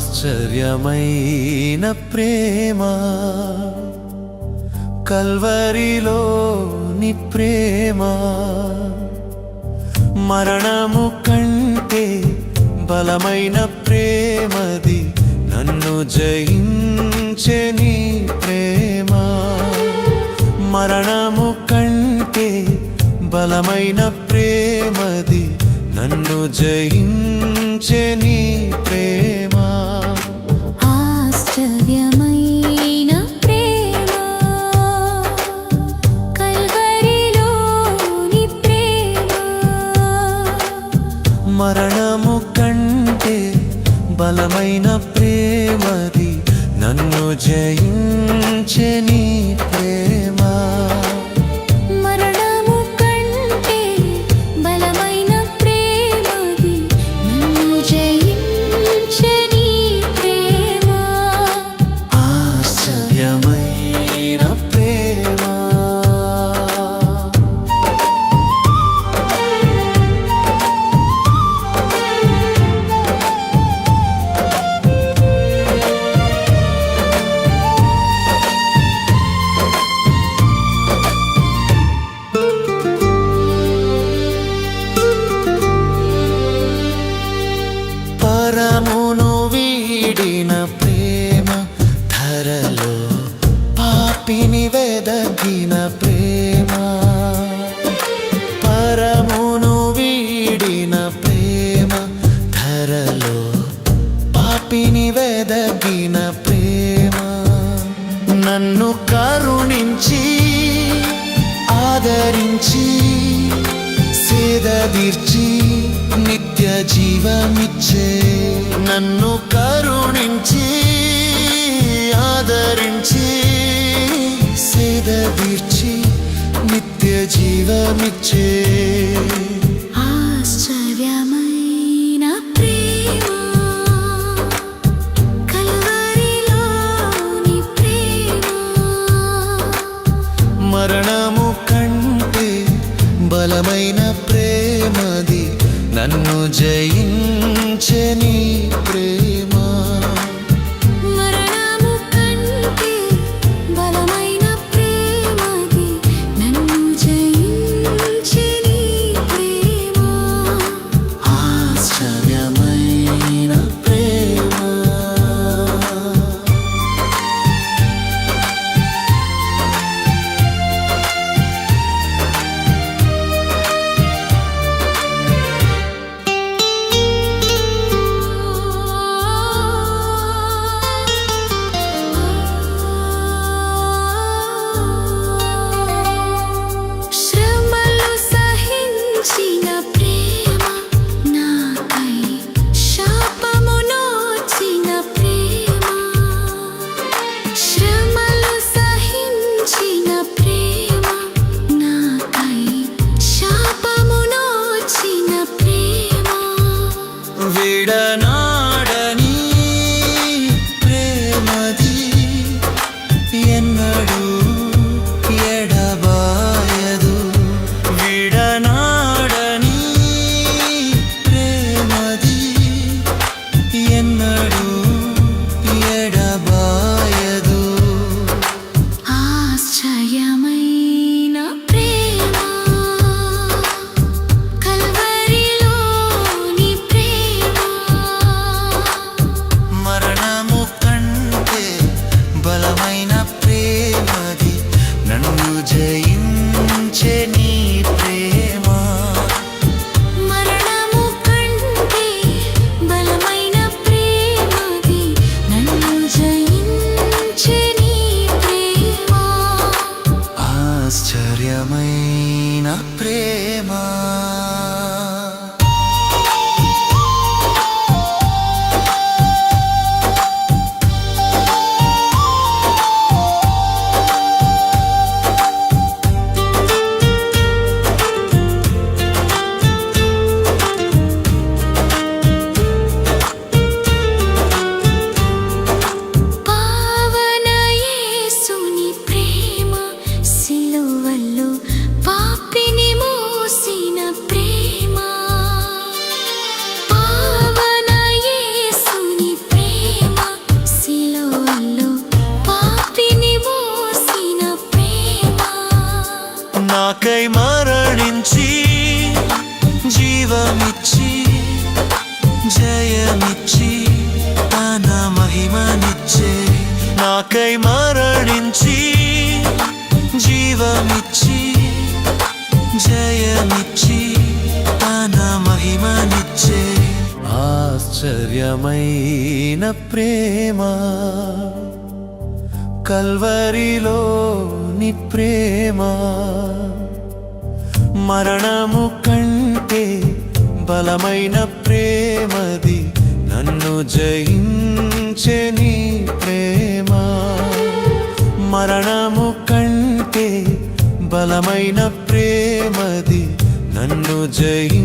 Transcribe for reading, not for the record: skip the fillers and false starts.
ఆశ్చర్యమైన ప్రేమ కల్వరిలోని ప్రేమ మరణము కంటే బలమైన ప్రేమది నన్ను జయించే నీ ప్రేమ మరణము కంటే బలమైన ప్రేమది నన్ను జయించే నీ ప్రేమ ఆశ్చర్యమైన ప్రేమ కల్వరిలోని ప్రేమ మరణము కంటే బలమైన ప్రేమది నన్ను జయించే నీ ప్రేమ మరణము కంటే బలమైన ప్రేమది నన్ను జయించే నీ ప్రేమ ఆశ్చర్యమైన ప్రేమ పరమును వీడిన ప్రేమ ధరలో పాపిని వెదకిన ప్రేమ పరమును వీడిన ప్రేమ ధరలో పాపిని వెదకిన ప్రేమ నన్ను కరుణించి ఆదరించి సేదదీర్చి నిత్య జీవమిచ్చే నన్ను కరుణించి ఆదరించి సేదదీర్చి నిత్య జీవమిచ్చే ఆశ్చర్యమైన ప్రేమ కల్వరిలోని ప్రేమ మరణము కంటే బలమైన ప్రేమది నన్ను జయించే నీ ప్రేమ మరణము కంటే బలమైన ప్రేమది నన్ను జయించే నీ ప్రేమ నాకై మరణించి జీవమిచ్చి జయమిచ్చి తన మహిమనిచ్చే నాకై మరణించి జీవమిచ్చి జయమిచ్చి తన మహిమనిచ్చే ఆశ్చర్యమైన ప్రేమ కల్వరిలో నీ ప్రేమ మరణము కంటే బలమైన ప్రేమది నన్ను జయించే నీ ప్రేమ మరణము కంటే బలమైన ప్రేమది నన్ను జయి